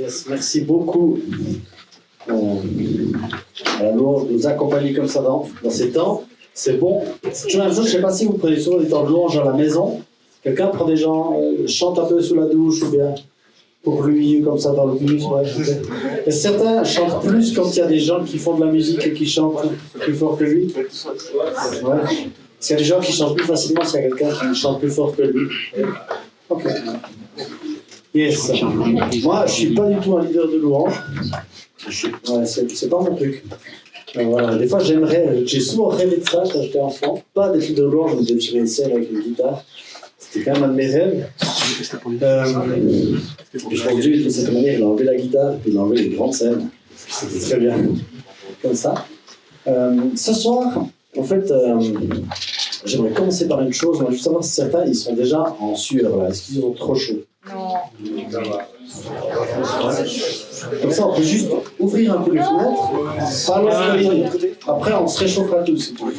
Yes, merci beaucoup. Alors, nous accompagner comme ça dans ces temps. C'est bon. C'est toujours la même chose. Je ne sais pas si vous prenez souvent des temps de louange à la maison. Quelqu'un prend des gens, chante un peu sous la douche ou bien pour lui, comme ça dans le bus. Ouais, okay. Et certains chantent plus quand il y a des gens qui font de la musique et qui chantent plus fort que lui. Ouais. Parce qu'il y a des gens qui chantent plus facilement s'il y a quelqu'un qui chante plus fort que lui. Ok. Yes. Moi, je ne suis pas du tout un leader de louange. Ouais, c'est pas mon truc. Voilà. Des fois, j'ai souvent rêvé de ça quand j'étais enfant. Pas d'être leader de louange, mais d'être sur une scène avec une guitare. C'était quand même un de mes rêves. Je pense que Dieu, de cette manière, il a enlevé la guitare et puis il a enlevé les grandes scènes. C'était très bien. Comme ça. Ce soir, en fait, j'aimerais commencer par une chose. Moi, juste savoir si certains, ils sont déjà en sueur. Là. Est-ce qu'ils ont trop chaud? Non. Comme ça, on peut juste ouvrir un peu les fenêtres. Pas l'ouvrir. Après, on se réchauffera tous. Comme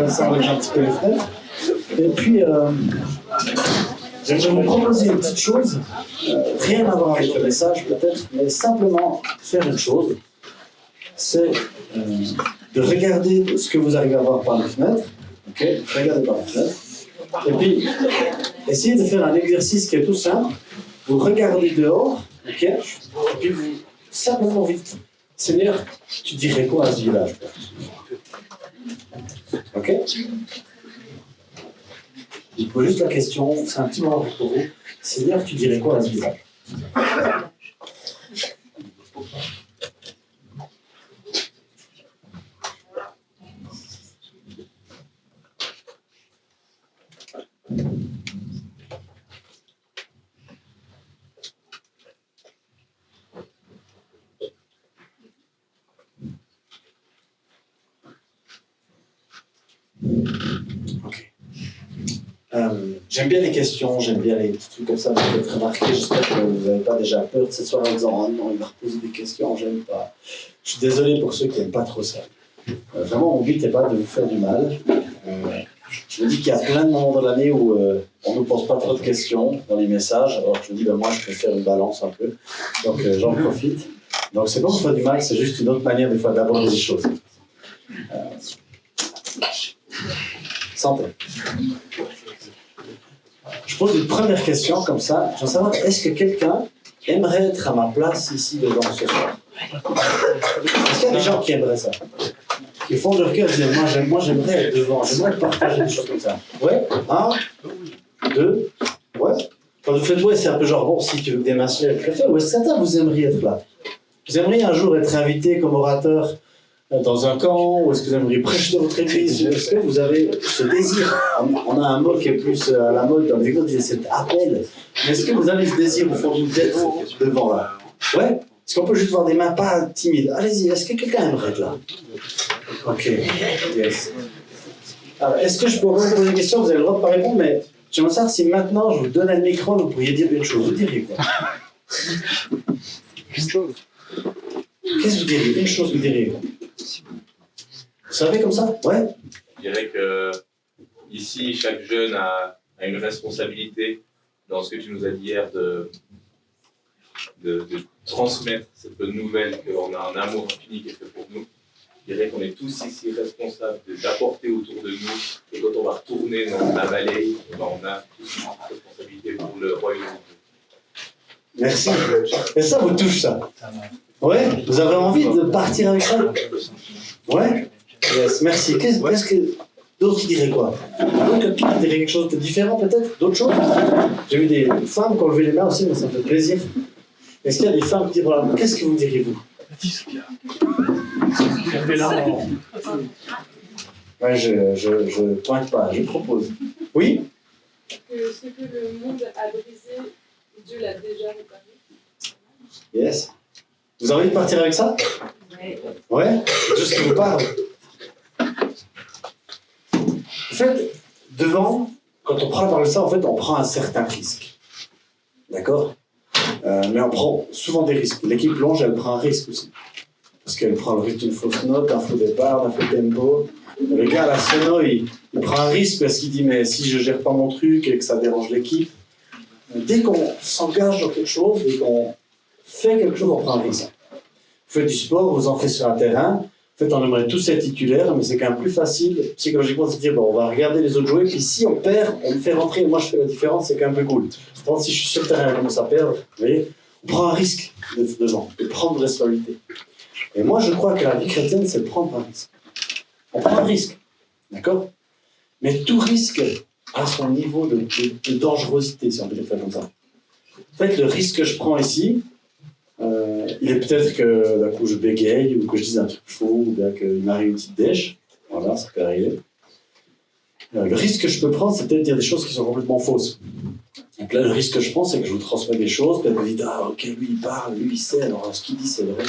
ça, on ouvre un petit peu les fenêtres. Et puis, j'aimerais vous proposer une petite chose. Rien à voir avec le message, peut-être, mais simplement faire une chose. C'est de regarder ce que vous arrivez à voir par les fenêtres. Ok, regardez par la fenêtre. Et puis, essayez de faire un exercice qui est tout simple. Vous regardez dehors, ok, et puis vous, simplement vite, Seigneur, tu dirais quoi à ce village? Ok? Je pose juste la question, c'est un petit moment pour vous. Seigneur, tu dirais quoi à ce village? Ok. J'aime bien les questions, j'aime bien les petits trucs comme ça, vous pouvez être remarqué. J'espère que vous n'avez pas déjà peur de cette soirée en disant oh non, il va reposer des questions, j'aime pas. Je suis désolé pour ceux qui n'aiment pas trop ça. Vraiment, mon but n'est pas de vous faire du mal. Je me dis qu'il y a plein de moments dans l'année où on ne nous pose pas trop de questions dans les messages, alors je me dis, ben, moi, je préfère une balance un peu. Donc, j'en profite. Donc, c'est pas pour faire du mal, c'est juste une autre manière, des fois, d'aborder les choses. Santé. Je pose une première question, comme ça. Je veux savoir, est-ce que quelqu'un aimerait être à ma place ici devant ce soir? Est-ce qu'il y a des gens qui aimeraient ça? Qui font de leur cœur, disent moi j'aimerais être devant, j'aimerais partager des choses comme ça. Ouais? 1, 2, ouais? Quand vous faites ouais, c'est un peu genre bon, si tu veux que des mains se lèvent, je le fais. Ou est-ce que certains vous aimeriez être là? Vous aimeriez un jour être invité comme orateur dans un camp, ou est-ce que vous aimeriez prêcher dans votre église? Est-ce que vous avez ce désir? On a un mot qui est plus à la mode dans les églises, c'est cet appel. Mais est-ce que vous avez ce désir au fond de vous d'être devant là? Ouais? Est-ce qu'on peut juste voir des mains pas timides? Allez-y, est-ce que quelqu'un aimerait être là? Ok, yes. Alors, est-ce que je peux vous poser une question? Vous avez le droit de ne pas répondre, mais j'aimerais savoir si maintenant je vous donnais le micro, vous pourriez dire une chose. Vous diriez quoi? Une chose. Qu'est-ce que vous diriez? Une chose, vous diriez quoi? Vous savez comme ça? Ouais? Je dirais que ici, chaque jeune a une responsabilité dans ce que tu nous as dit hier de transmettre cette bonne nouvelle qu'on a un amour infini qui est fait pour nous. Je dirais qu'on est tous ici responsables d'apporter autour de nous, et quand on va retourner dans la vallée, on a tous une responsabilité pour le royaume de Dieu. Merci. Et ça vous touche ça? Ouais? Vous avez envie de partir avec ça? Ouais? Yes, merci. Qu'est-ce que d'autres qui diraient quoi? D'autres qui diraient quelque chose de différent peut-être? D'autres choses? J'ai vu des femmes qui ont levé les mains aussi, mais ça me fait plaisir. Est-ce qu'il y a des femmes qui disent voilà, qu'est-ce que vous diriez vous? Ouais, je pointe pas, je propose. Oui? Que ce que le monde a brisé, Dieu l'a déjà réparé. Yes. Vous avez envie de partir avec ça? Ouais? C'est juste ce qui vous parle. En fait, devant, quand on prend par ça, en fait, on prend un certain risque. D'accord? Mais on prend souvent des risques. L'équipe longe, elle prend un risque aussi. Parce qu'elle prend le risque d'une fausse note, d'un faux départ, d'un faux tempo. Le gars à la sono, il prend un risque parce qu'il dit mais si je gère pas mon truc et que ça dérange l'équipe, Dès qu'on s'engage dans quelque chose, dès qu'on fait quelque chose, on prend un risque. Vous faites du sport, vous entrez sur un terrain, en fait, on aimerait tous être titulaires, mais c'est quand même plus facile, psychologiquement, de se dire, bon, on va regarder les autres jouer, puis si on perd, on me fait rentrer, moi je fais la différence, c'est quand même plus cool. Donc, si je suis sur le terrain et on commence à perdre, vous voyez, on prend un risque de prendre de responsabilité. Et moi, je crois que la vie chrétienne, c'est prendre un risque. On prend un risque, d'accord? Mais tout risque a son niveau de dangerosité, si on peut dire ça comme ça. En fait, le risque que je prends ici, il est peut-être que d'un coup je bégaye, ou que je dise un truc faux, ou bien qu'il m'arrive une petite dèche. Voilà, ça peut arriver. Le risque que je peux prendre, c'est peut-être de dire des choses qui sont complètement fausses. Donc là, le risque que je prends, c'est que je vous transmets des choses, peut-être vous dites, ah ok, lui il parle, lui il sait, alors ce qu'il dit c'est vrai.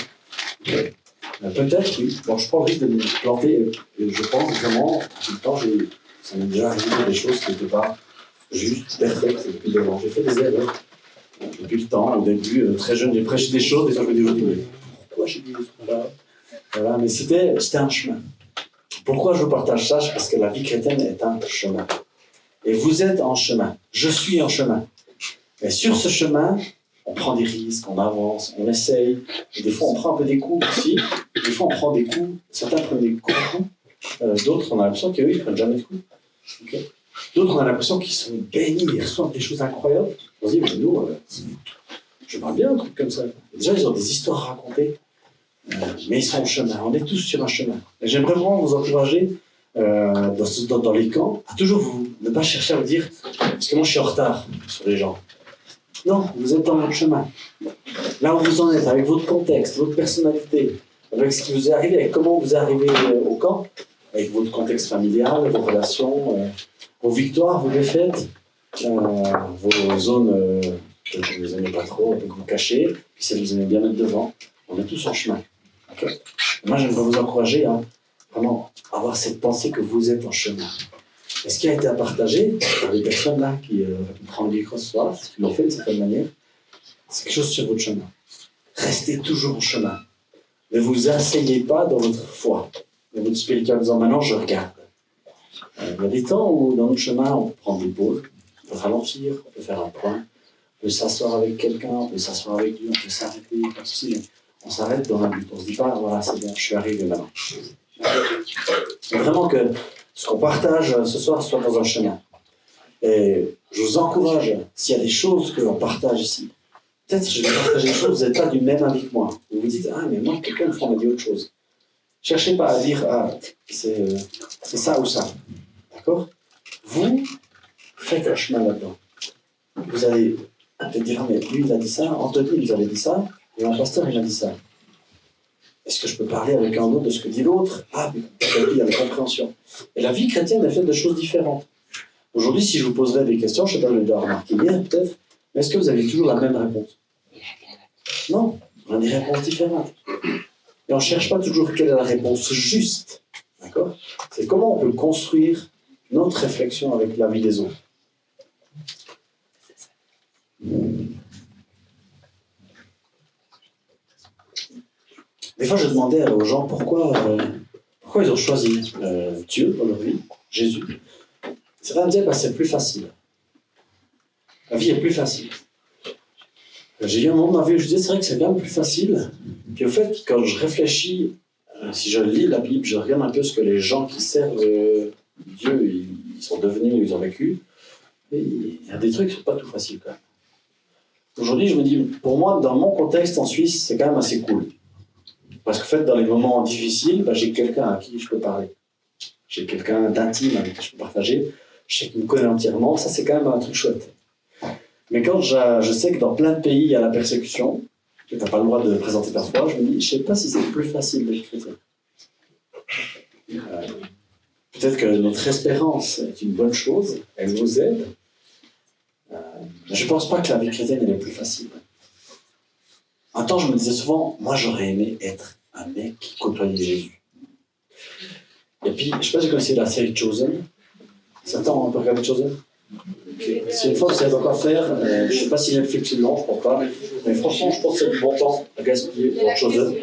Okay. Peut-être, oui. Bon, je prends le risque de me planter, et je pense vraiment, tout le temps, ça m'est déjà arrivé des choses qui n'étaient pas juste, parfaites depuis devant. J'ai fait des erreurs. Depuis le temps, au début, très jeune, j'ai prêché des choses, des fois je me dis aujourd'hui, mais pourquoi j'ai dit ça? Voilà, mais c'était un chemin. Pourquoi je vous partage ça? Parce que la vie chrétienne est un chemin. Et vous êtes en chemin. Je suis en chemin. Et sur ce chemin, on prend des risques, on avance, on essaye. Et des fois, on prend un peu des coups aussi. Des fois, on prend des coups. Certains prennent des gros coups. D'autres, on a l'impression qu'eux, ils ne prennent jamais de coups. Okay. D'autres, on a l'impression qu'ils sont bénis, ils reçoivent des choses incroyables. On se dit, mais nous, je parle bien un truc comme ça. Déjà, ils ont des histoires à raconter, mais ils sont en chemin. On est tous sur un chemin. Et j'aimerais vraiment vous encourager dans les camps à toujours ne pas chercher à vous dire, parce que moi, je suis en retard sur les gens. Non, vous êtes dans votre chemin. Là où vous en êtes, avec votre contexte, votre personnalité, avec ce qui vous est arrivé, avec comment vous arrivez au camp, avec votre contexte familial, vos relations, vos victoires, vos défaites, vos zones que vous n'aimez pas trop, que vous cachez, puis celles que vous aimez bien mettre devant. On est tous en chemin. Okay. Moi, j'aimerais vous encourager à vraiment avoir cette pensée que vous êtes en chemin. Et ce qui a été à partager par les personnes là qui prennent le micro ce soir, qui l'ont fait de certaine manière, c'est quelque chose sur votre chemin. Restez toujours en chemin. Ne vous asseyez pas dans votre foi, dans votre spiritualité en disant maintenant je regarde. Il y a des temps où dans notre chemin on peut prendre des pauses, on peut ralentir, on peut faire un point, on peut s'asseoir avec quelqu'un, on peut s'asseoir avec Dieu, on peut s'arrêter, pas de souci, mais on s'arrête dans un but. On ne se dit pas voilà c'est bien, je suis arrivé maintenant. C'est vraiment que ce qu'on partage ce soir soit dans un chemin. Et je vous encourage, s'il y a des choses que l'on partage ici, peut-être que je vais partager des choses, vous n'êtes pas du même avis que moi. Vous vous dites, ah mais moi, quelqu'un m'a dit autre chose. Cherchez pas à dire, ah, c'est ça ou ça. D'accord? Vous faites un chemin là-dedans. Vous allez peut-être dire, ah mais lui il a dit ça, Anthony nous avait dit ça, et mon pasteur il a dit ça. Est-ce que je peux parler avec un autre de ce que dit l'autre? Ah, mais il y a la compréhension. Et la vie chrétienne est faite de choses différentes. Aujourd'hui, si je vous poserais des questions, je ne sais pas, je l'ai remarqué hier peut-être, mais est-ce que vous avez toujours la même réponse? Non, on a des réponses différentes. Et on ne cherche pas toujours quelle est la réponse juste. D'accord? C'est comment on peut construire notre réflexion avec la vie des autres. Des fois, je demandais aux gens pourquoi ils ont choisi Dieu dans leur vie, Jésus. Certains me disaient, c'est plus facile. La vie est plus facile. J'ai eu un moment de ma vie où je disais, c'est vrai que c'est quand même plus facile. Puis au fait, quand je réfléchis, si je lis la Bible, je regarde un peu ce que les gens qui servent Dieu, ils sont devenus, ils ont vécu. Et il y a des trucs qui ne sont pas tout faciles quand même. Aujourd'hui, je me dis, pour moi, dans mon contexte en Suisse, c'est quand même assez cool. Parce qu'en fait, dans les moments difficiles, j'ai quelqu'un à qui je peux parler. J'ai quelqu'un d'intime avec qui je peux partager. Je sais qu'il me connaît entièrement. Ça, c'est quand même un truc chouette. Mais quand je sais que dans plein de pays, il y a la persécution, que tu n'as pas le droit de présenter ta foi, je me dis, je ne sais pas si c'est plus facile d'être chrétien. Peut-être que notre espérance est une bonne chose, elle nous aide. Mais je ne pense pas que la vie chrétienne elle est plus facile. Un temps, je me disais souvent, moi j'aurais aimé être un mec qui côtoyait Jésus. Et puis, je ne sais pas si vous connaissez la série Chosen. Certains ont un peu regardé Chosen. Okay. Si une fois vous savez pas quoi faire, je ne sais pas si Netflix est long, je ne pense pas. Mais franchement, je pense que c'est du bon temps à gaspiller pour Chosen.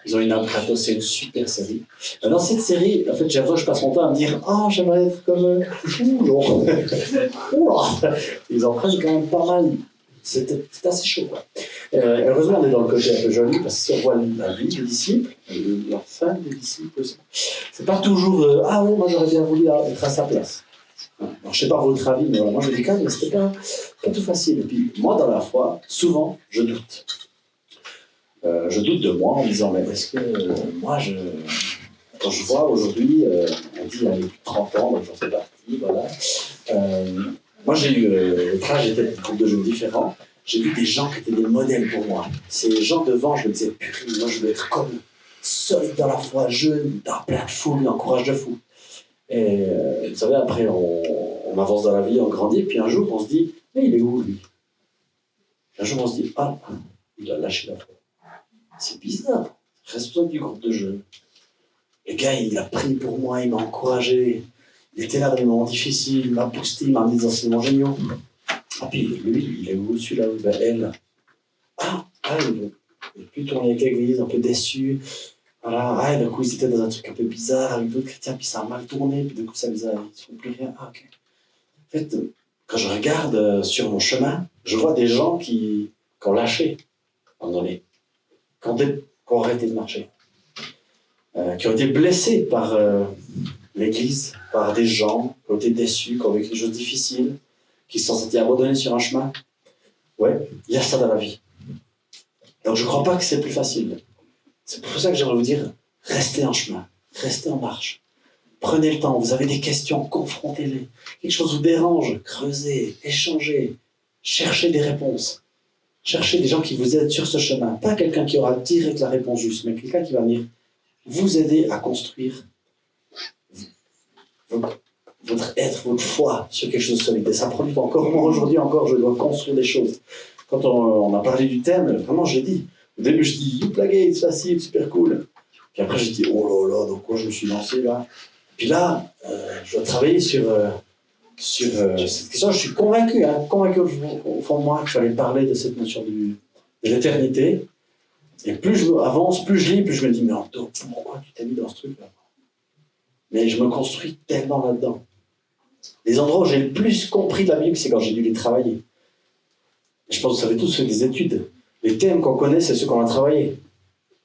Ils Ils ont une âme Kratos, c'est une super série. Dans cette série, en fait, je passe mon temps à me dire « Oh, j'aimerais être comme eux. » Ils en prennent quand même pas mal. C'est assez chaud, quoi. Heureusement, on est dans le côté un peu joli, parce que si on voit la vie des disciples, la fin des disciples aussi, c'est pas toujours « Ah oui, moi j'aurais bien voulu être à sa place. » Alors, je sais pas votre avis, mais voilà, moi je dis quand même, mais c'était pas tout facile. Et puis, moi, dans la foi, souvent, je doute. Je doute de moi en me disant, mais est-ce que quand je vois aujourd'hui, on dit il y a plus de 30 ans, donc j'en fais partie, voilà. Moi j'ai eu, quand j'étais dans un groupe de jeunes différents, j'ai vu des gens qui étaient des modèles pour moi. Ces gens devant, je me disais, purée, moi je veux être comme eux, solide dans la foi, jeune, dans plein de foule, en courage de fou. Et vous savez, après on avance dans la vie, on grandit, puis un jour on se dit, mais il est où lui? Un jour on se dit, ah, il a lâché la foi. C'est bizarre, responsable du groupe de jeunes. Le gars, il a prié pour moi, il m'a encouragé. Il était là dans les moments difficiles, il m'a boosté, il m'a amené des enseignements géniaux. Ah, puis lui, il est où celui-là? Ben, elle. Il est plus tourné avec l'église, un peu déçu. Voilà, d'un coup, ils étaient dans un truc un peu bizarre avec d'autres chrétiens, puis ça a mal tourné, puis d'un coup, ils ne font plus rien. Ah, ok. En fait, quand je regarde sur mon chemin, je vois des gens qui ont lâché, à un moment donné. Qui ont arrêté de marcher, qui ont été blessés par l'Église, par des gens qui ont été déçus, qui ont vécu des choses difficiles, qui se sont sentis abandonnés sur un chemin. Ouais, il y a ça dans la vie. Donc je ne crois pas que c'est plus facile. C'est pour ça que j'aimerais vous dire, restez en chemin, restez en marche. Prenez le temps, vous avez des questions, confrontez-les. Quelque chose vous dérange, creusez, échangez, cherchez des réponses. Cherchez des gens qui vous aident sur ce chemin. Pas quelqu'un qui aura direct la réponse juste, mais quelqu'un qui va venir vous aider à construire votre être, votre foi sur quelque chose de solide. Et ça produit encore. Moi, aujourd'hui encore, je dois construire des choses. Quand on a parlé du thème, vraiment, j'ai dit. Au début, je dis, Youpla Gates, facile, super cool. Puis après, j'ai dit, oh là là, dans quoi je me suis lancé là? Puis là, je dois travailler sur cette question. Je suis convaincu au fond de moi qu'il fallait parler de cette notion de l'éternité. Et plus je avance, plus je lis, plus je me dis, mais Anto, pourquoi tu t'es mis dans ce truc-là? Mais je me construis tellement là-dedans. Les endroits où j'ai le plus compris de la Bible, c'est quand j'ai dû les travailler. Et je pense que vous savez tous fait des études. Les thèmes qu'on connaît, c'est ceux qu'on a travaillés.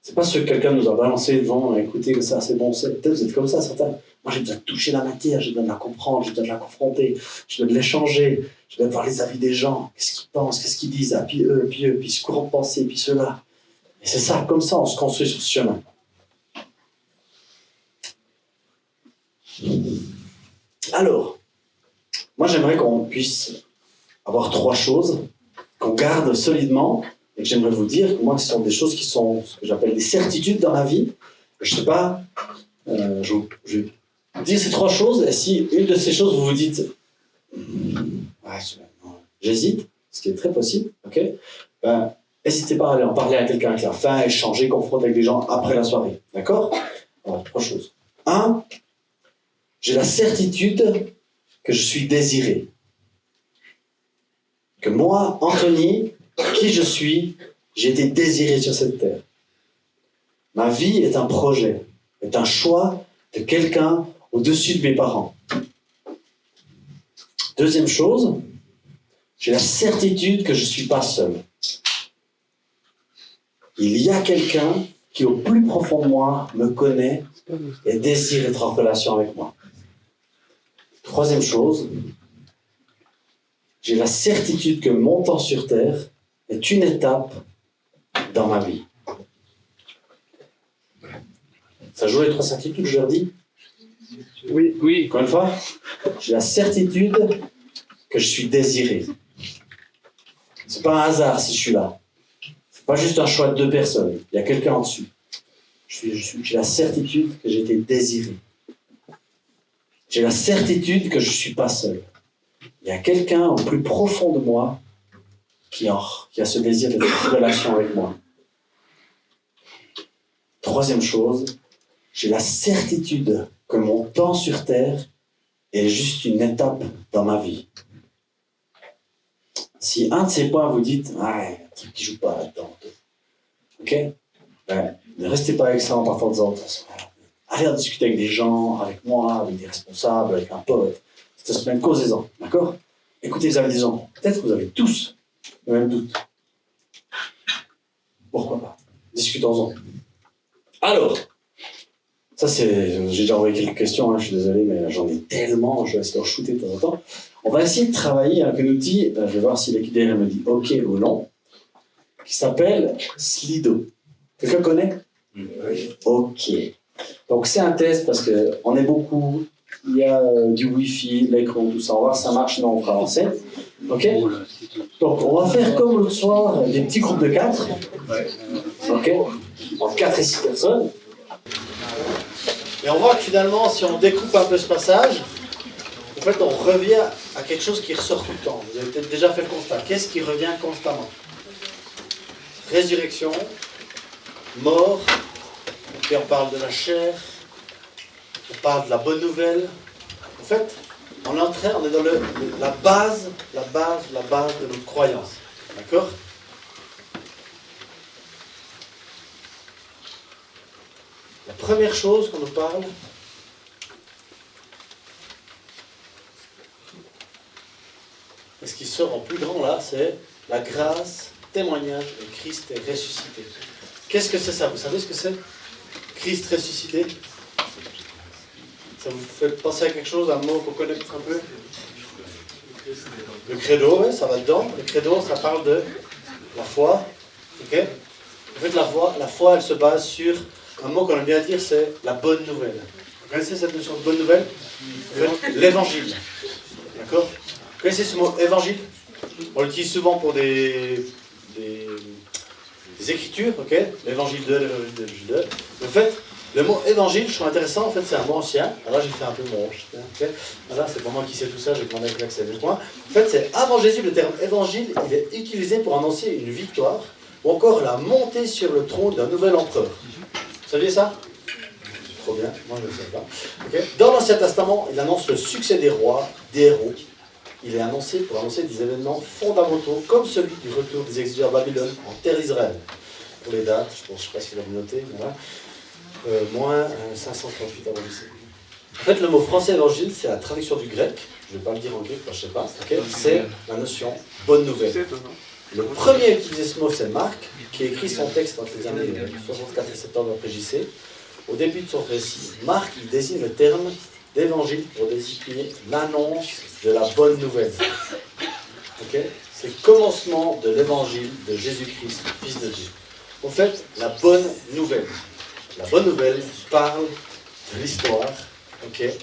C'est pas ceux que quelqu'un nous a balancé devant, écoutez, ça c'est bon, peut-être vous êtes comme ça, certains. Moi j'ai besoin de toucher la matière, j'ai besoin de la comprendre, j'ai besoin de la confronter, j'ai besoin de l'échanger, j'ai besoin de voir les avis des gens, qu'est-ce qu'ils pensent, qu'est-ce qu'ils disent, puis eux, puis ce courant de pensée, puis ceux-là. Et c'est ça, comme ça on se construit sur ce chemin. Alors, moi j'aimerais qu'on puisse avoir 3 choses qu'on garde solidement et que j'aimerais vous dire que moi ce sont des choses qui sont ce que j'appelle des certitudes dans la vie. Je ne sais pas, je vais dire ces 3 choses et si une de ces choses vous vous dites j'hésite, ce qui est très possible, ok, ben, n'hésitez pas à aller en parler à quelqu'un avec la fin, échanger, confronter avec des gens après la soirée, d'accord? Alors 3 choses. 1, j'ai la certitude que je suis désiré. Que moi, Anthony, qui je suis, j'ai été désiré sur cette terre. Ma vie est un projet, est un choix de quelqu'un au-dessus de mes parents. 2e chose, j'ai la certitude que je ne suis pas seul. Il y a quelqu'un qui, au plus profond de moi, me connaît et désire être en relation avec moi. 3e chose, j'ai la certitude que mon temps sur Terre est une étape dans ma vie. Ça joue les 3 certitudes, je leur dis? Oui. Encore une fois, j'ai la certitude que je suis désiré. C'est pas un hasard si je suis là. C'est pas juste un choix de 2 personnes. Il y a quelqu'un en dessus. J'ai la certitude que j'ai été désiré. J'ai la certitude que je ne suis pas seul. Il y a quelqu'un au plus profond de moi qui a ce désir d'être en relation avec moi. 3e chose, j'ai la certitude que mon temps sur Terre est juste une étape dans ma vie. Si un de ces points vous dites, un truc qui ne joue pas là-dedans, ok? Ne restez pas avec ça en partant de disant, allez en discuter avec des gens, avec moi, avec des responsables, avec un pote. Cette semaine, causez-en, d'accord? Écoutez, vous avez des gens, peut-être que vous avez tous le même doute. Pourquoi pas? Discutons-en. Alors, ça c'est, j'ai déjà envoyé quelques questions, je suis désolé, mais j'en ai tellement, je vais essayer de shooter de temps en temps. On va essayer de travailler avec un outil, je vais voir si l'équipe derrière me dit OK ou non, qui s'appelle Slido. Quelqu'un connaît? Oui. OK. Donc c'est un test parce qu'on est beaucoup, il y a du Wi-Fi, l'écran, tout ça. On va voir si ça marche, non, on va avancer. OK? Donc on va faire comme l'autre soir, des petits groupes de 4. OK? En 4 et 6 personnes. Et on voit que finalement, si on découpe un peu ce passage, en fait, on revient à quelque chose qui ressort tout le temps. Vous avez peut-être déjà fait le constat. Qu'est-ce qui revient constamment? Résurrection, mort, et on parle de la chair, on parle de la bonne nouvelle. En fait, on est dans la base de notre croyance. D'accord? La première chose qu'on nous parle, et ce qui sort en plus grand là, c'est la grâce, témoignage de Christ est ressuscité. Qu'est-ce que c'est ça? Vous savez ce que c'est? Christ ressuscité? Ça vous fait penser à quelque chose, un mot qu'on connaît un peu? Le credo, ouais, ça va dedans. Le credo, ça parle de la foi. Okay? En fait, la foi, elle se base sur un mot qu'on aime bien dire, c'est la bonne nouvelle. Vous connaissez cette notion de bonne nouvelle? En fait, l'évangile. D'accord? Vous connaissez ce mot évangile? On l'utilise souvent pour des écritures, ok? L'évangile de, l'évangile de, l'évangile de. En fait, le mot évangile, je trouve intéressant, en fait, c'est un mot ancien. Alors là, j'ai fait un peu mon... Okay? Voilà, c'est pour moi qui sais tout ça, j'ai demandé à quelqu'un que savait le point. En fait, c'est avant Jésus, le terme évangile, il est utilisé pour annoncer une victoire ou encore la montée sur le trône d'un nouvel empereur. Vous saviez ça? Trop bien, moi je ne le savais pas. Okay? Dans l'Ancien Testament, il annonce le succès des rois, des héros. Il est annoncé pour annoncer des événements fondamentaux comme celui du retour des exilés à Babylone en terre d'Israël. Pour les dates, je ne sais pas si vous l'avez noté, voilà. Moins 538 avant Jésus. En fait, le mot français évangile, c'est la traduction du grec. Je ne vais pas le dire en grec, je ne sais pas. Okay? C'est la notion bonne nouvelle. Le premier à utiliser ce mot, c'est Marc, qui a écrit son texte entre les années 64 et 70 après JC. Au début de son récit, Marc il désigne le terme d'évangile pour désigner l'annonce de la bonne nouvelle. Okay? C'est le commencement de l'évangile de Jésus-Christ, Fils de Dieu. En fait, la bonne nouvelle. La bonne nouvelle parle de l'histoire, okay,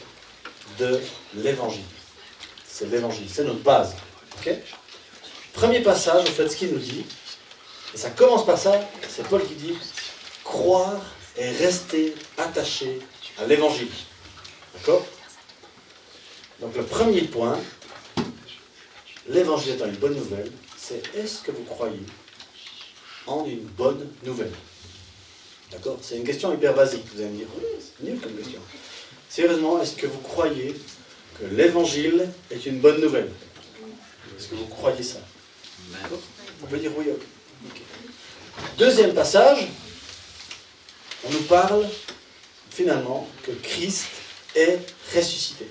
de l'évangile. C'est l'évangile, c'est notre base. Okay? Premier passage, en fait, ce qu'il nous dit, et ça commence par ça, c'est Paul qui dit « croire et rester attaché à l'évangile ». D'accord? Donc le premier point, l'évangile étant une bonne nouvelle, c'est est-ce que vous croyez en une bonne nouvelle? D'accord? C'est une question hyper basique. Vous allez me dire, oui, c'est nul comme question. Sérieusement, est-ce que vous croyez que l'évangile est une bonne nouvelle? Est-ce que vous croyez ça? D'accord? On peut dire oui, ok. Okay. Deuxième passage, on nous parle finalement que Christ est ressuscité.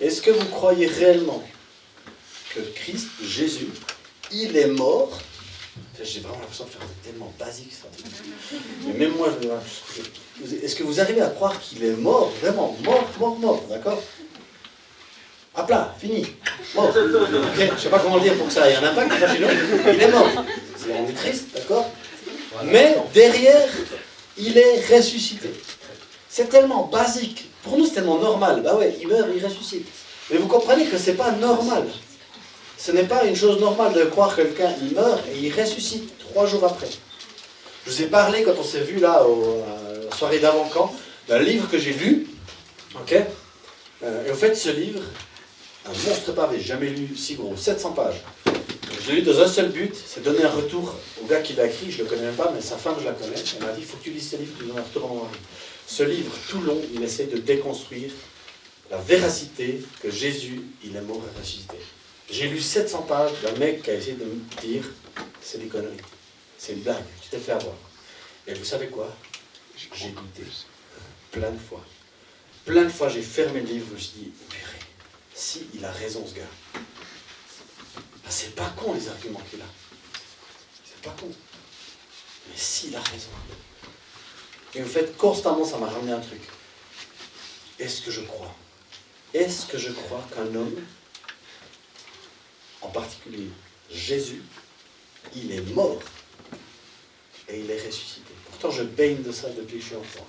Est-ce que vous croyez réellement que Christ, Jésus, il est mort? J'ai vraiment l'impression de faire tellement basique ça. Mais même moi, est-ce que vous arrivez à croire qu'il est mort? Vraiment, mort, d'accord? À plat, fini, mort. Okay, je ne sais pas comment le dire pour que ça ait un impact, chez nous. Il est mort. On est triste, d'accord? Mais derrière, il est ressuscité. C'est tellement basique. Pour nous, c'est tellement normal. Bah ouais, il meurt, il ressuscite. Mais vous comprenez que ce n'est pas normal. Ce n'est pas une chose normale de croire que quelqu'un il meurt et il ressuscite 3 jours après. Je vous ai parlé quand on s'est vu là, à la soirée d'avant-camp, d'un livre que j'ai lu. Ok? Et en fait, ce livre, un monstre pavé, jamais lu si gros, 700 pages. Je l'ai lu dans un seul but, c'est donner un retour au gars qui l'a écrit, je ne le connais même pas, mais sa femme, je la connais. Elle m'a dit, il faut que tu lises ce livre, tu donnes un retour à mon mari. Ce livre, tout long, il essaie de déconstruire la véracité que Jésus, il est mort et ressuscité. J'ai lu 700 pages d'un mec qui a essayé de me dire, c'est des conneries, c'est une blague, tu t'es fait avoir. Et vous savez quoi? J'ai douté. Plein de fois. Plein de fois, j'ai fermé le livre, je me suis dit, purée, si il a raison ce gars. Ben, c'est pas con les arguments qu'il a. C'est pas con. Mais s'il a raison. Et en fait, constamment, ça m'a ramené un truc. Est-ce que je crois? Est-ce que je crois qu'un homme, en particulier Jésus, il est mort et il est ressuscité? Pourtant, je baigne de ça depuis que je suis enfant.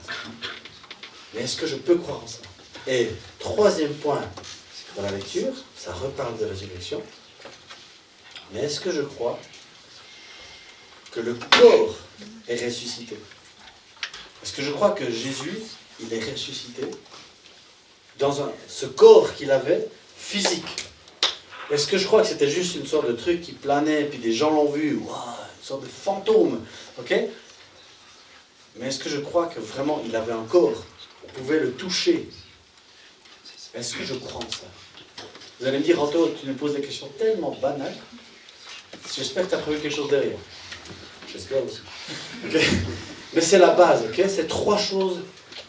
Mais est-ce que je peux croire en ça? Et troisième point dans la lecture, ça reparle de résurrection. Mais est-ce que je crois que le corps est ressuscité? Est-ce que je crois que Jésus, il est ressuscité dans ce corps qu'il avait, physique? Est-ce que je crois que c'était juste une sorte de truc qui planait, puis des gens l'ont vu, wow, une sorte de fantôme, ok? Mais est-ce que je crois que vraiment il avait un corps? On pouvait le toucher. Est-ce que je crois en ça? Vous allez me dire, Anto, tu nous poses des questions tellement banales. J'espère que tu as prévu quelque chose derrière. J'espère aussi. Okay. Mais c'est la base, ok? C'est trois choses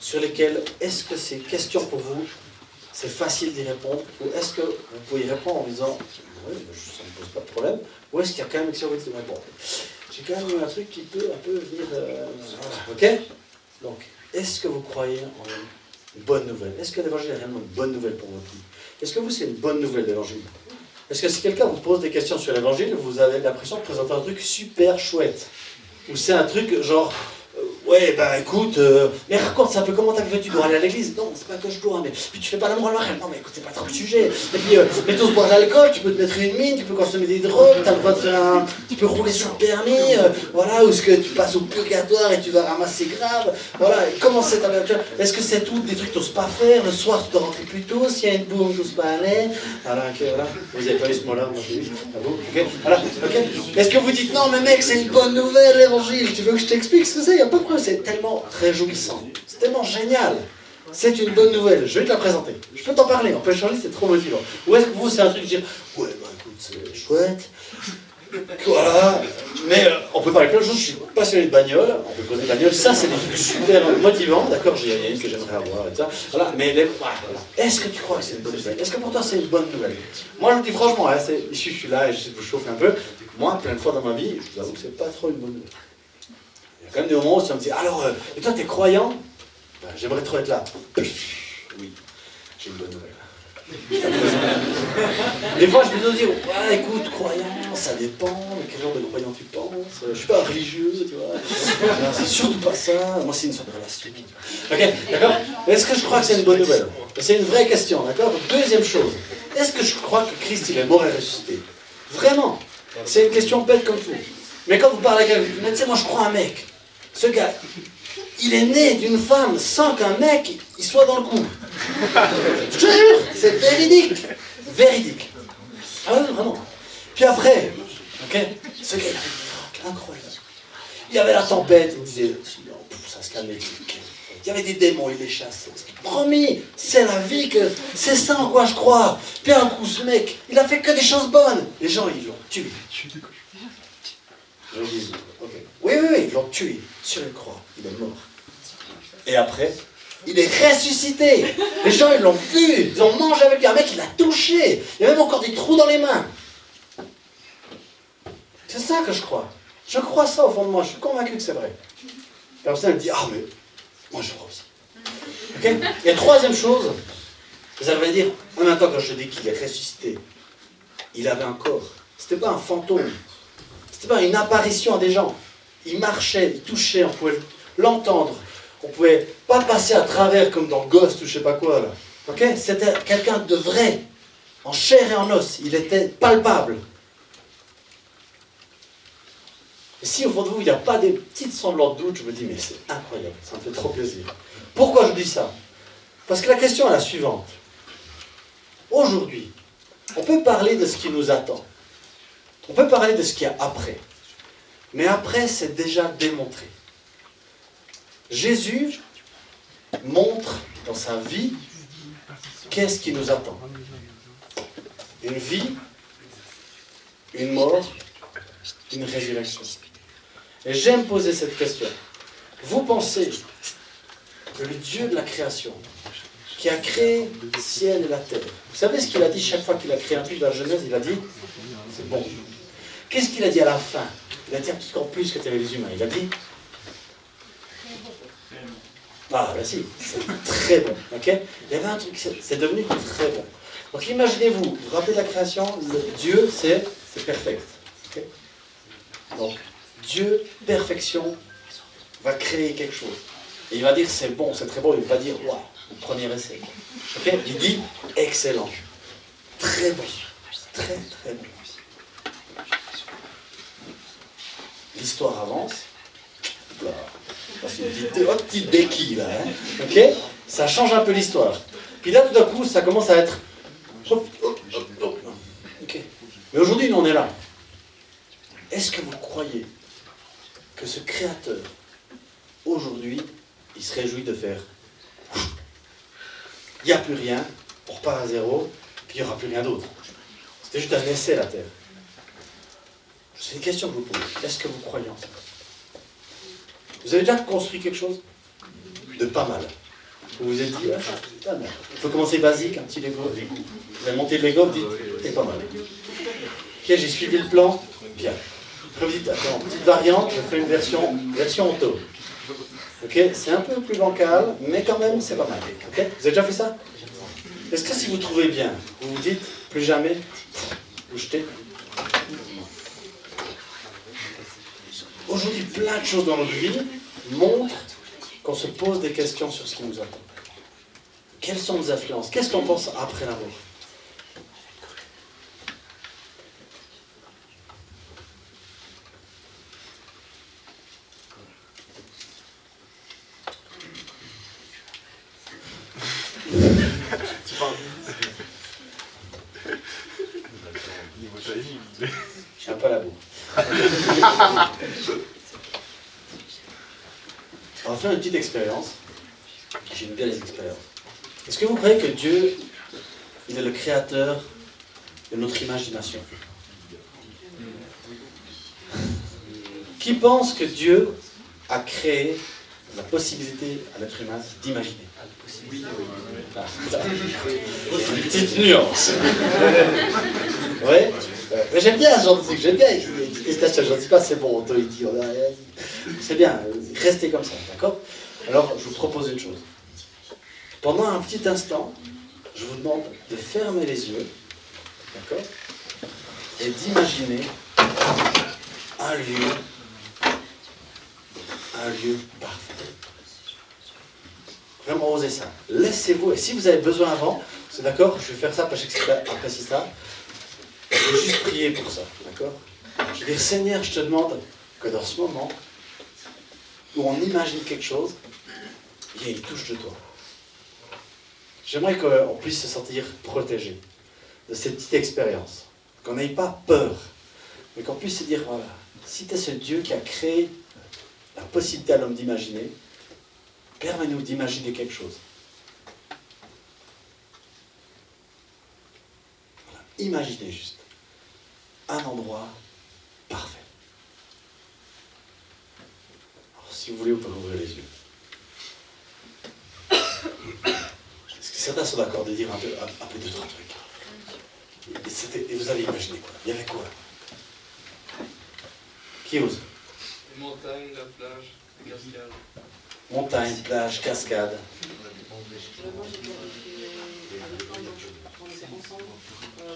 sur lesquelles, est-ce que ces questions pour vous, c'est facile d'y répondre? Ou est-ce que vous pouvez y répondre en disant, oui, ça ne me pose pas de problème? Ou est-ce qu'il y a quand même une question où vous dites, bon, j'ai quand même un truc qui peut un peu venir... voilà, ok? Donc, est-ce que vous croyez en une bonne nouvelle? Est-ce que l'évangile est réellement une bonne nouvelle pour votre vie? Est-ce que vous, c'est une bonne nouvelle, l'évangile? Est-ce que si quelqu'un vous pose des questions sur l'évangile, vous avez l'impression de présenter un truc super chouette? Ou c'est un truc genre, ouais, bah écoute, mais raconte ça un peu, comment t'as fait, tu dois aller à l'église? Non, c'est pas que je dois, mais puis tu fais pas l'amour à l'oreille. Non, mais écoute, c'est pas trop le sujet. Et puis, mais tous boire de l'alcool, tu peux te mettre une mine, tu peux consommer des drogues, t'as le droit de faire un... Tu peux rouler sans permis, voilà, ou est-ce que tu passes au purgatoire et tu vas ramasser grave, voilà, et comment c'est ta aventure? Est-ce que c'est tout des trucs que t'oses pas faire? Le soir, tu dois rentrer plus tôt, s'il y a une boum, t'oses pas aller? Voilà, ok, voilà. Vous avez pas eu ce mot-là, moi j'ai eu. Ah bon, ok, voilà, ok. Est-ce que vous dites, non, mais mec, c'est une bonne nouvelle, l'évangile, tu veux que je t'explique ce que c'est? Il n'y a pas de problème, c'est tellement réjouissant, c'est tellement génial. C'est une bonne nouvelle, je vais te la présenter. Je peux t'en parler, on peut échanger, c'est trop motivant. Ou est-ce que vous, c'est un truc de dire, ouais, bah écoute, c'est chouette, voilà, mais on peut parler plein de choses, je suis passionné de bagnole, on peut causer de bagnole, ça c'est des trucs super motivants, d'accord, j'ai une que j'aimerais avoir et ça, voilà, mais voilà. Est-ce que tu crois que c'est une bonne nouvelle? Est-ce que pour toi c'est une bonne nouvelle? Moi je vous dis franchement, hein, ici je suis là et j'essaie de vous chauffer un peu, moi plein de fois dans ma vie, je vous avoue que c'est pas trop une bonne nouvelle. Il y a quand même des moments où ça me dit, alors, et toi t'es croyant? Ben, j'aimerais trop être là. Oui, j'ai une bonne nouvelle. Des fois, je me dis, ouais, écoute, croyant, ça dépend, mais quel genre de croyant tu penses? Je suis pas religieux, tu vois. C'est surtout pas ça. Moi, c'est une sorte de relation. Ok, d'accord? Est-ce que je crois que c'est une bonne nouvelle? C'est une vraie question, d'accord? Deuxième chose, est-ce que je crois que Christ, il est mort et ressuscité? Vraiment? C'est une question bête comme tout. Mais quand vous parlez avec quelqu'un, mais tu sais, moi, je crois un mec. Ce gars, il est né d'une femme sans qu'un mec il soit dans le coup. Je te jure, c'est véridique. Véridique. Ah oui, vraiment. Puis après, ok, ce gars, il a fait des miracles incroyables. Il y avait la tempête, il disait, ça se calmait. Il y avait des démons, il les chassait. Promis, c'est la vie, que c'est ça en quoi je crois. Puis un coup, ce mec, il a fait que des choses bonnes. Les gens, ils l'ont tué. Je dis, ok. Oui, ils l'ont tué sur une croix. Il est mort. Et après, il est ressuscité. Les gens, ils l'ont vu. Ils ont mangé avec lui. Un mec, il l'a touché. Il y a même encore des trous dans les mains. C'est ça que je crois. Je crois ça au fond de moi. Je suis convaincu que c'est vrai. La personne, elle dit, ah, mais moi, je crois aussi. Okay? Et troisième chose, vous allez dire, en même temps, quand je te dis qu'il est ressuscité, il avait un corps. C'était pas un fantôme. C'était pas une apparition à des gens. Il marchait, il touchait, on pouvait l'entendre. On pouvait pas passer à travers comme dans Ghost ou je sais pas quoi là. Ok? C'était quelqu'un de vrai, en chair et en os. Il était palpable. Et si au fond de vous, il n'y a pas des petites semblants de doute, je me dis, mais c'est incroyable, ça me fait trop plaisir. Pourquoi je dis ça? Parce que la question est la suivante. Aujourd'hui, on peut parler de ce qui nous attend. On peut parler de ce qu'il y a après. Mais après, c'est déjà démontré. Jésus montre dans sa vie qu'est-ce qui nous attend. Une vie, une mort, une résurrection. Et j'aime poser cette question. Vous pensez que le Dieu de la création, qui a créé le ciel et la terre, vous savez ce qu'il a dit chaque fois qu'il a créé un truc dans la Genèse? Il a dit, c'est bon. Qu'est-ce qu'il a dit à la fin? Il a dit encore plus que tu avais les humains. Il a dit, ah, ben si, c'est très bon. Okay, il y avait un truc, c'est devenu très bon. Donc imaginez-vous, vous vous rappelez de la création, Dieu, c'est perfect. Okay, donc, Dieu, perfection, va créer quelque chose. Et il va dire, c'est bon, c'est très bon. Il ne va pas dire, waouh, le premier essai. Okay, il dit, excellent. Très bon. Très, très bon. L'histoire avance. Là. C'est une petite béquille là. Hein. Ok, ça change un peu l'histoire. Puis là, tout d'un coup, ça commence à être. Ok. Mais aujourd'hui, nous, on est là. Est-ce que vous croyez que ce créateur, aujourd'hui, il se réjouit de faire. Il n'y a plus rien, on repart à zéro, puis il n'y aura plus rien d'autre. C'était juste un essai, la Terre. C'est une question que je vous pose. Est-ce que vous croyez en ça? Vous avez déjà construit quelque chose de pas mal. Vous vous êtes dit, ah, c'est pas mal. On peut commencer basique, un petit Lego. Vous avez monté le Lego, vous dites, c'est pas mal. Ok, j'ai suivi le plan, bien. Après vous dites, attends, petite variante, je fais une version auto. Ok, c'est un peu plus bancal, mais quand même, c'est pas mal. Ok, vous avez déjà fait ça? Est-ce que si vous trouvez bien, vous vous dites, plus jamais, vous jetez? Aujourd'hui, plein de choses dans notre vie montrent qu'on se pose des questions sur ce qui nous attend. Quelles sont nos influences? Qu'est-ce qu'on pense après la mort? Je suis un peu à la bourre. On va faire une petite expérience. J'aime bien les expériences. Est-ce que vous croyez que Dieu, il est le créateur de notre imagination? Qui pense que Dieu a créé la possibilité à l'être humain d'imaginer? Oui. Ah, une petite nuance. Oui. Mais j'aime bien ce genre de truc, j'aime bien les petites questions. Je ne dis pas c'est bon, autorité. C'est bien, restez comme ça, d'accord? Alors, je vous propose une chose. Pendant un petit instant, je vous demande de fermer les yeux, d'accord? Et d'imaginer un lieu parfait. Vraiment osez ça. Laissez-vous, et si vous avez besoin avant, c'est d'accord, je vais faire ça parce que j'apprécie ça. Je vais juste prier pour ça, d'accord? Je vais dire, Seigneur, je te demande que dans ce moment où on imagine quelque chose, il y ait une touche de toi. J'aimerais qu'on puisse se sentir protégé de cette petite expérience. Qu'on n'ait pas peur, mais qu'on puisse se dire, voilà, si tu es ce Dieu qui a créé la possibilité à l'homme d'imaginer, permets-nous d'imaginer quelque chose. Voilà. Imaginez juste un endroit parfait. Alors, si vous voulez, vous pouvez ouvrir les yeux. Est-ce que certains sont d'accord de dire un peu deux, trois trucs? Et vous avez imaginé quoi? Il y avait quoi? Qui ose? Les montagnes, la plage, les cascades. Montagne, plage, cascade. Moi, j'étais avec plein de gens. On était ensemble.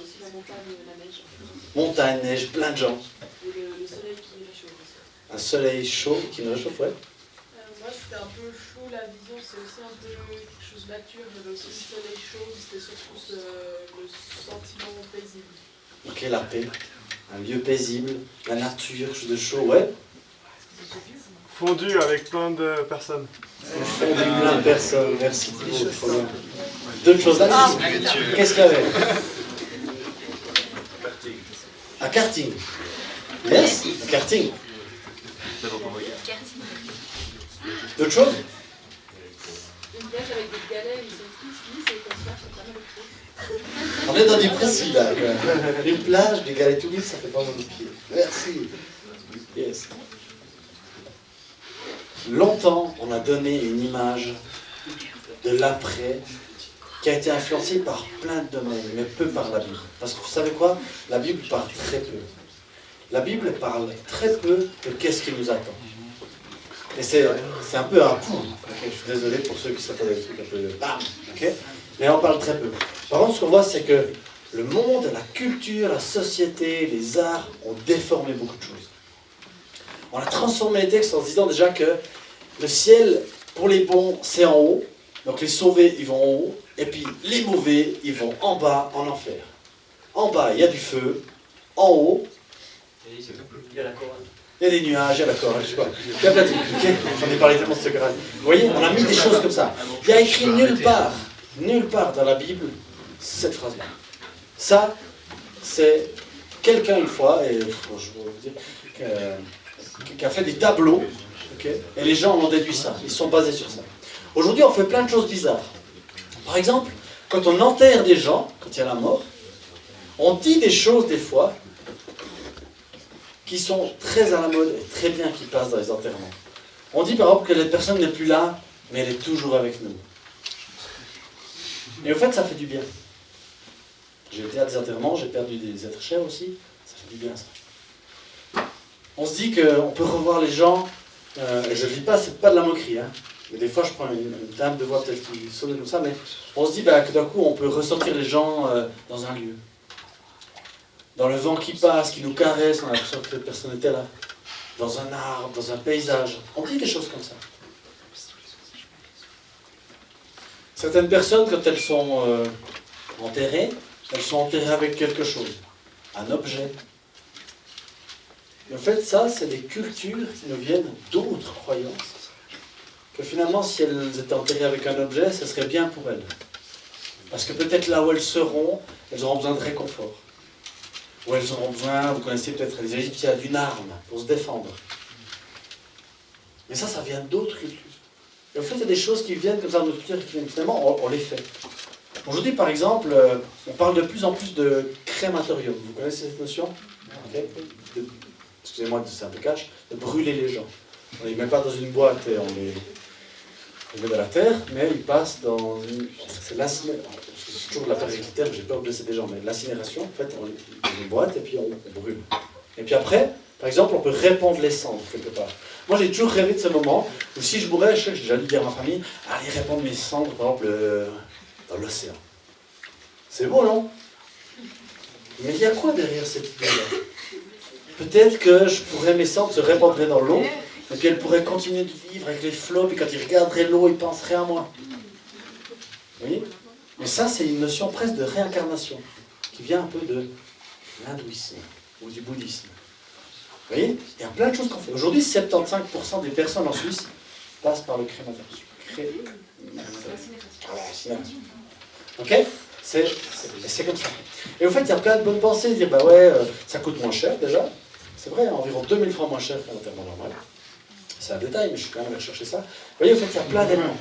Aussi la montagne, la neige. Montagne, neige, plein de gens. Et le soleil qui réchauffe aussi. Un soleil chaud qui nous réchauffe, ouais. Moi, c'était un peu flou, la vision, c'est aussi un peu quelque chose de nature. Il y avait aussi le soleil chaud, c'était surtout le sentiment paisible. Ok, la paix. Un lieu paisible, la nature, quelque chose de chaud, ouais. Fondu avec plein de personnes. Fondu, plein de personnes, merci Thibaut, trop bien. D'autres choses là? Qu'est-ce qu'il y avait? Un karting. Yes, un karting. D'autres choses? Une plage avec des galets, ils sont tous lisses et comme ça, c'est pas mal de trucs. On est dans du précis là. Une plage, des galets tout lisses, ça fait pas mal de pieds. Merci. Yes. longtemps, on a donné une image de l'après qui a été influencée par plein de domaines, mais peu par la Bible. Parce que vous savez quoi? La Bible parle très peu. La Bible parle très peu de qu'est-ce qui nous attend. Et c'est un peu un coup. Okay, je suis désolé pour ceux qui s'attendent à des trucs un peu bam, okay? Mais on parle très peu. Par contre, ce qu'on voit, c'est que le monde, la culture, la société, les arts ont déformé beaucoup de choses. On a transformé les textes en se disant déjà que le ciel, pour les bons, c'est en haut. Donc les sauvés, ils vont en haut. Et puis les mauvais, ils vont en bas, en enfer. En bas, il y a du feu. En haut, il y a la chorale. Il y a des nuages, il y a la chorale, je sais pas. Il y a plein de trucs, ok? J'en ai parlé tellement de ce chorale. Vous voyez, on a mis des choses comme ça. Il y a écrit nulle part dans la Bible, cette phrase-là. Ça, c'est quelqu'un une fois, et je vais vous dire, qui a fait des tableaux, okay, et les gens en ont déduit ça. Ils sont basés sur ça. Aujourd'hui, on fait plein de choses bizarres. Par exemple, quand on enterre des gens, quand il y a la mort, on dit des choses des fois qui sont très à la mode et très bien qui passent dans les enterrements. On dit par exemple que la personne n'est plus là, mais elle est toujours avec nous. Et au fait, ça fait du bien. J'ai été à des enterrements, j'ai perdu des êtres chers aussi, ça fait du bien ça. On se dit qu'on peut revoir les gens, et je ne dis pas, c'est pas de la moquerie, hein. Mais des fois je prends une dame de voix peut-être qui sonne comme ça, mais on se dit que d'un coup on peut ressortir les gens dans un lieu. Dans le vent qui passe, qui nous caresse, on a l'impression que la personne était là. Dans un arbre, dans un paysage. On dit des choses comme ça. Certaines personnes, quand elles sont enterrées, elles sont enterrées avec quelque chose. Un objet. Et en fait, ça, c'est des cultures qui nous viennent d'autres croyances. Que finalement, si elles étaient enterrées avec un objet, ce serait bien pour elles. Parce que peut-être là où elles seront, elles auront besoin de réconfort. Ou elles auront besoin, vous connaissez peut-être les Égyptiens, d'une arme pour se défendre. Mais ça vient d'autres cultures. Et en fait, il y a des choses qui viennent comme ça dans notre culture et qui viennent finalement, on les fait. Aujourd'hui, par exemple, on parle de plus en plus de crématorium. Vous connaissez cette notion? Okay. Excusez-moi, c'est un peu cash. De brûler les gens. On ne les met pas dans une boîte et on les met dans la terre, mais ils passent dans une... C'est l'incinération. C'est toujours la période militaire, j'ai peur de blesser des gens, mais l'incinération, en fait, on met dans une boîte et puis on brûle. Et puis après, par exemple, on peut répandre les cendres quelque part. Moi, j'ai toujours rêvé de ce moment où si je mourrais, j'ai déjà dit à ma famille, allez répandre mes cendres, par exemple, dans l'océan. C'est beau, non? Mais il y a quoi derrière cette idée-là? Peut-être que je pourrais, mes cendres se répandraient dans l'eau, et puis elles pourraient continuer de vivre avec les flots, puis quand ils regarderaient l'eau, ils penseraient à moi. Vous voyez? Mais ça, c'est une notion presque de réincarnation, qui vient un peu de l'hindouisme ou du bouddhisme. Vous voyez? Il y a plein de choses qu'on fait. Aujourd'hui, 75% des personnes en Suisse passent par le crématorium. L'incinération. Ok? C'est comme ça. Et au fait, il y a plein de bonnes pensées, dire bah ouais, ça coûte moins cher déjà. C'est vrai, environ 2000 francs moins cher qu'un enterrement normal. C'est un détail, mais je suis quand même allé chercher ça. Vous voyez, au fait, il y a plein d'éléments.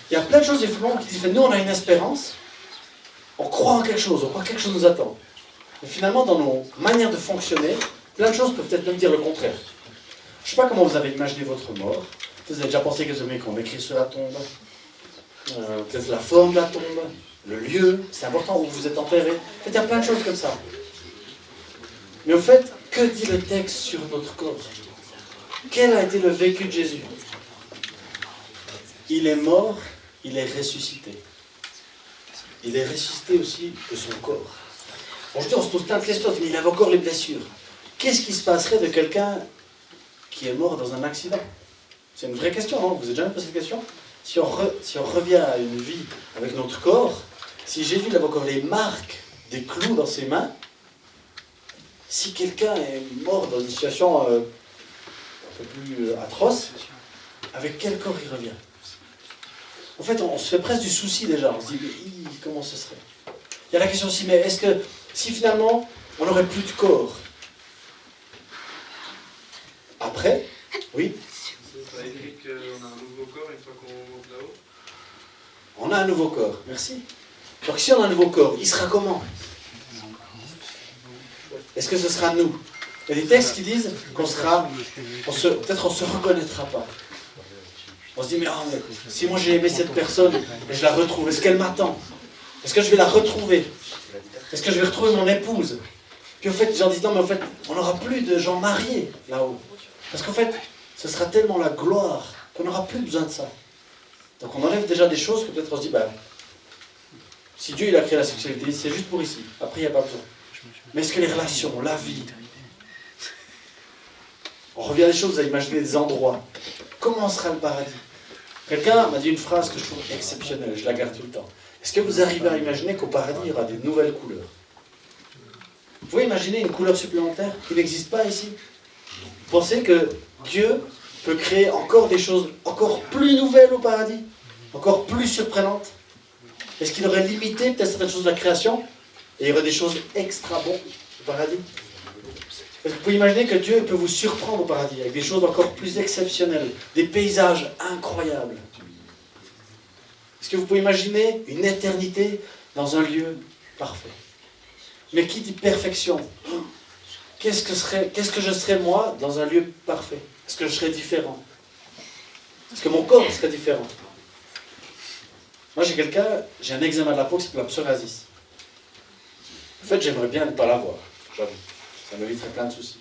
Il y a plein de choses, effectivement, qui disent nous, on a une espérance, on croit en quelque chose, on croit que quelque chose nous attend. Mais finalement, dans nos manières de fonctionner, plein de choses peuvent peut-être même dire le contraire. Je ne sais pas comment vous avez imaginé votre mort. Vous avez déjà pensé que ce mec, on écrit sur la tombe, peut-être la forme de la tombe, le lieu, c'est important où vous êtes enterré. En fait, il y a plein de choses comme ça. Mais au fait, que dit le texte sur notre corps? Quel a été le vécu de Jésus? Il est mort, il est ressuscité. Il est ressuscité aussi de son corps. Aujourd'hui, on se pose plein de questions, mais il avait encore les blessures. Qu'est-ce qui se passerait de quelqu'un qui est mort dans un accident? C'est une vraie question, non? Vous vous êtes jamais posé cette question? Si on revient à une vie avec notre corps, si Jésus avait encore les marques des clous dans ses mains, si quelqu'un est mort dans une situation un peu plus atroce, avec quel corps il revient? En fait, on se fait presque du souci déjà. On se dit, mais comment ce serait? Il y a la question aussi, mais est-ce que si finalement on n'aurait plus de corps, après, oui? Ça a écrit qu'on a un nouveau corps une fois qu'on monte là-haut. On a un nouveau corps, merci. Donc si on a un nouveau corps, il sera comment? Est-ce que ce sera nous? Il y a des textes qui disent qu'on sera, peut-être on ne se reconnaîtra pas. On se dit, mais si moi j'ai aimé cette personne et je la retrouve, est-ce qu'elle m'attend? Est-ce que je vais la retrouver? Est-ce que je vais retrouver mon épouse? Puis en fait, les gens disent, non, mais en fait, on n'aura plus de gens mariés là-haut. Parce qu'en fait, ce sera tellement la gloire qu'on n'aura plus besoin de ça. Donc on enlève déjà des choses que peut-être on se dit, si Dieu il a créé la sexualité, c'est juste pour ici. Après, il n'y a pas besoin. Mais est-ce que les relations, la vie, on revient à des choses, à imaginer des endroits. Comment sera le paradis? Quelqu'un m'a dit une phrase que je trouve exceptionnelle, je la garde tout le temps. Est-ce que vous arrivez à imaginer qu'au paradis, il y aura des nouvelles couleurs? Vous pouvez imaginer une couleur supplémentaire qui n'existe pas ici? Vous pensez que Dieu peut créer encore des choses encore plus nouvelles au paradis? Encore plus surprenantes? Est-ce qu'il aurait limité peut-être certaines choses de la création? Et il y aurait des choses extra bonnes au paradis? Est-ce que vous pouvez imaginer que Dieu peut vous surprendre au paradis avec des choses encore plus exceptionnelles, des paysages incroyables? Est-ce que vous pouvez imaginer une éternité dans un lieu parfait? Mais qui dit perfection? Qu'est-ce que je serais moi dans un lieu parfait? Est-ce que je serais différent? Est-ce que mon corps serait différent? Moi j'ai un eczéma de la peau qui s'appelle la psoriasis. En fait, j'aimerais bien ne pas l'avoir, j'avoue. Ça m'éviterait plein de soucis.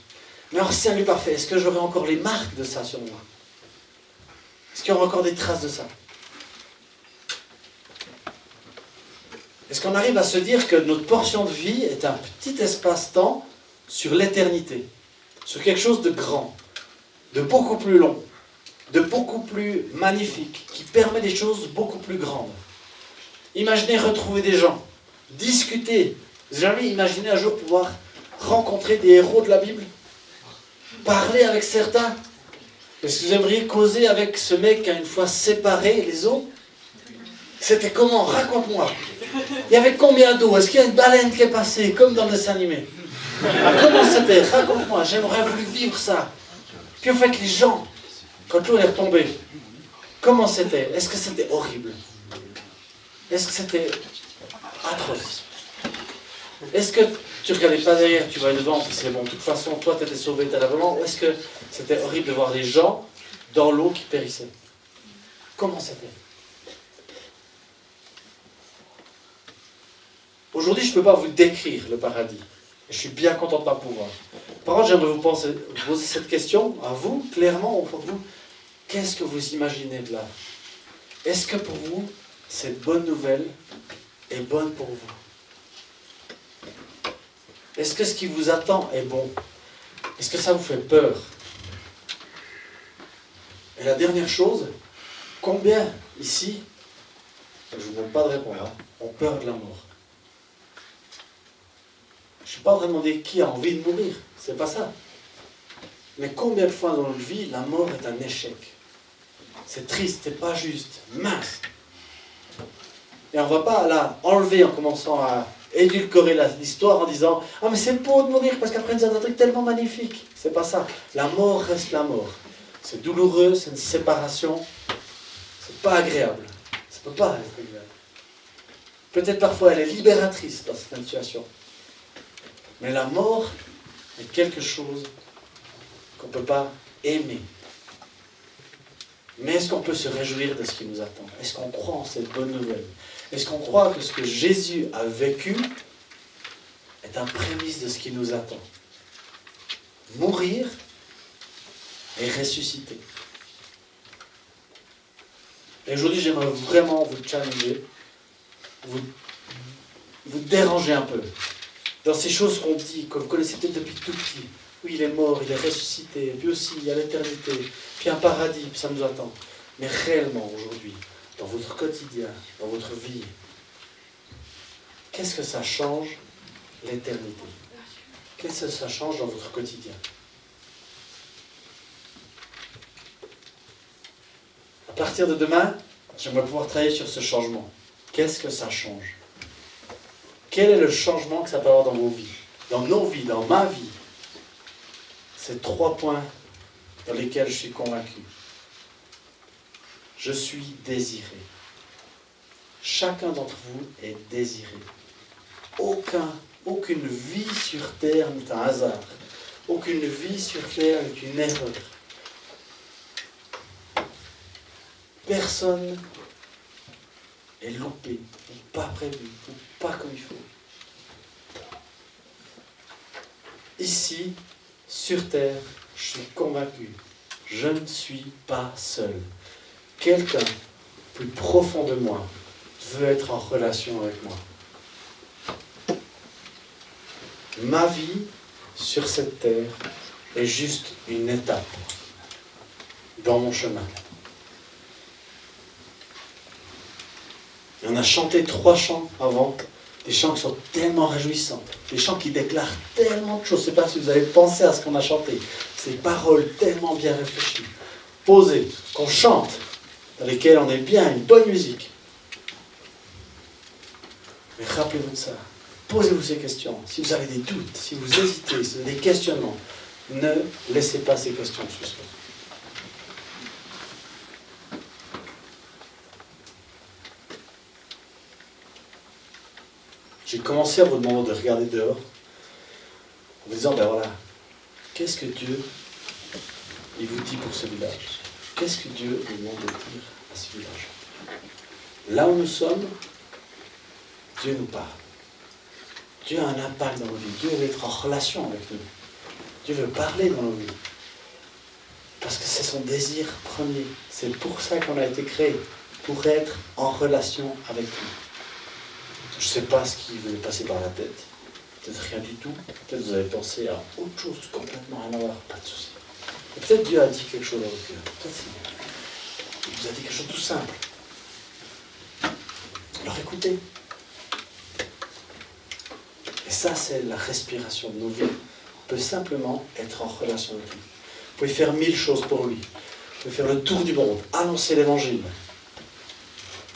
Mais alors, si c'est un lieu parfait, est-ce que j'aurai encore les marques de ça sur moi? Est-ce qu'il y aura encore des traces de ça? Est-ce qu'on arrive à se dire que notre portion de vie est un petit espace-temps sur l'éternité, sur quelque chose de grand, de beaucoup plus long, de beaucoup plus magnifique, qui permet des choses beaucoup plus grandes? Imaginez retrouver des gens, discuter. Vous avez jamais imaginé un jour pouvoir rencontrer des héros de la Bible? Parler avec certains? Est-ce que vous aimeriez causer avec ce mec qui a une fois séparé les eaux? C'était comment? Raconte-moi. Il y avait combien d'eau? Est-ce qu'il y a une baleine qui est passée, comme dans le dessin animé? Comment c'était? Raconte-moi, j'aimerais voulu vivre ça. Puis en fait, les gens, quand l'eau est retombée, comment c'était? Est-ce que c'était horrible? Est-ce que c'était atroce? Est-ce que tu regardais pas derrière, tu vas devant, puis c'est bon, de toute façon, toi, tu étais sauvé, tu étais là-devant? Ou est-ce que c'était horrible de voir des gens dans l'eau qui périssaient? Comment c'était? Aujourd'hui, je ne peux pas vous décrire le paradis. Je suis bien content de ne pas pouvoir. Par contre, j'aimerais vous poser cette question à vous, clairement, au fond de vous. Qu'est-ce que vous imaginez de là? Est-ce que pour vous, cette bonne nouvelle est bonne pour vous? Est-ce que ce qui vous attend est bon? Est-ce que ça vous fait peur? Et la dernière chose, combien ici, je ne vous demande pas de répondre, ont peur de la mort? Je ne suis pas en train de demander qui a envie de mourir, c'est pas ça. Mais combien de fois dans notre vie, la mort est un échec? C'est triste, c'est pas juste, mince. Et on ne va pas là enlever en commençant à édulcorer l'histoire en disant « Ah mais c'est beau de mourir parce qu'après c'est un truc tellement magnifique ». C'est pas ça. La mort reste la mort. C'est douloureux, c'est une séparation. C'est pas agréable. Ça peut pas être agréable. Peut-être parfois elle est libératrice dans certaines situations. Mais la mort est quelque chose qu'on ne peut pas aimer. Mais est-ce qu'on peut se réjouir de ce qui nous attend? Est-ce qu'on croit en cette bonne nouvelle? Est-ce qu'on croit que ce que Jésus a vécu est un prémisse de ce qui nous attend? Mourir et ressusciter. Et aujourd'hui, j'aimerais vraiment vous challenger, vous déranger un peu. Dans ces choses qu'on dit, que vous connaissez peut-être depuis tout petit. Oui, il est mort, il est ressuscité, puis aussi il y a l'éternité, puis un paradis, puis ça nous attend. Mais réellement aujourd'hui, dans votre quotidien, dans votre vie, qu'est-ce que ça change l'éternité? Qu'est-ce que ça change dans votre quotidien? À partir de demain, j'aimerais pouvoir travailler sur ce changement. Qu'est-ce que ça change? Quel est le changement que ça peut avoir dans vos vies? Dans nos vies, dans ma vie? C'est 3 points dans lesquels je suis convaincu. Je suis désiré. Chacun d'entre vous est désiré. Aucune vie sur terre n'est un hasard. Aucune vie sur terre n'est une erreur. personne est loupé, ou pas prévu, ou pas comme il faut. Ici, sur terre, je suis convaincu, je ne suis pas seul. Quelqu'un plus profond de moi veut être en relation avec moi. Ma vie sur cette terre est juste une étape dans mon chemin. Et on a chanté 3 chants avant, des chants qui sont tellement réjouissants, des chants qui déclarent tellement de choses. Je ne sais pas si vous avez pensé à ce qu'on a chanté, ces paroles tellement bien réfléchies, posées, qu'on chante, dans lesquelles on est bien, une bonne musique. Mais rappelez-vous de ça. Posez-vous ces questions. Si vous avez des doutes, si vous hésitez, si vous avez des questionnements, ne laissez pas ces questions en suspens. J'ai commencé à vous demander de regarder dehors, en vous disant, ben voilà, qu'est-ce que Dieu, il vous dit pour ce village? Qu'est-ce que Dieu vous demande de dire à ce village? Là où nous sommes, Dieu nous parle. Dieu a un impact dans nos vies. Dieu veut être en relation avec nous. Dieu veut parler dans nos vies. Parce que c'est son désir premier. C'est pour ça qu'on a été créé. Pour être en relation avec lui. Je ne sais pas ce qui vous est passé par la tête. Peut-être rien du tout. Peut-être vous avez pensé à autre chose complètement rien à voir. Pas de souci. Et peut-être Dieu a dit quelque chose dans votre cœur. Peut-être il vous a dit quelque chose de tout simple. Alors écoutez. Et ça, c'est la respiration de nos vies. On peut simplement être en relation avec lui. Vous pouvez faire 1000 choses pour lui. Vous pouvez faire le tour du monde, annoncer l'évangile.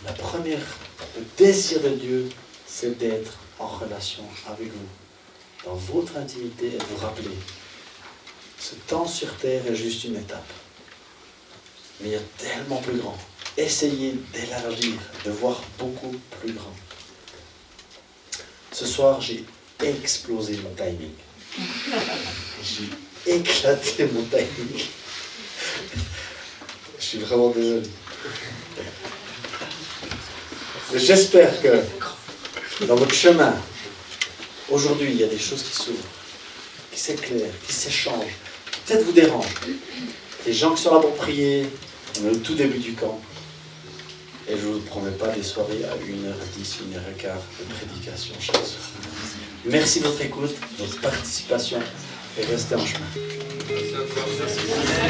La première, le désir de Dieu, c'est d'être en relation avec vous. Dans votre intimité, et de vous rappeler. Ce temps sur terre est juste une étape. Mais il y a tellement plus grand. Essayez d'élargir, de voir beaucoup plus grand. Ce soir, j'ai explosé mon timing. J'ai éclaté mon timing. Je suis vraiment désolé. J'espère que dans votre chemin, aujourd'hui, il y a des choses qui s'ouvrent, qui s'éclairent, qui s'échangent, qui peut-être vous dérangent. Des gens qui sont là pour prier, on est au tout début du camp. Et je ne vous promets pas des soirées à 1h10, 1h15 de prédication chaque soir. Merci de votre écoute, de votre participation et restez en chemin. Merci.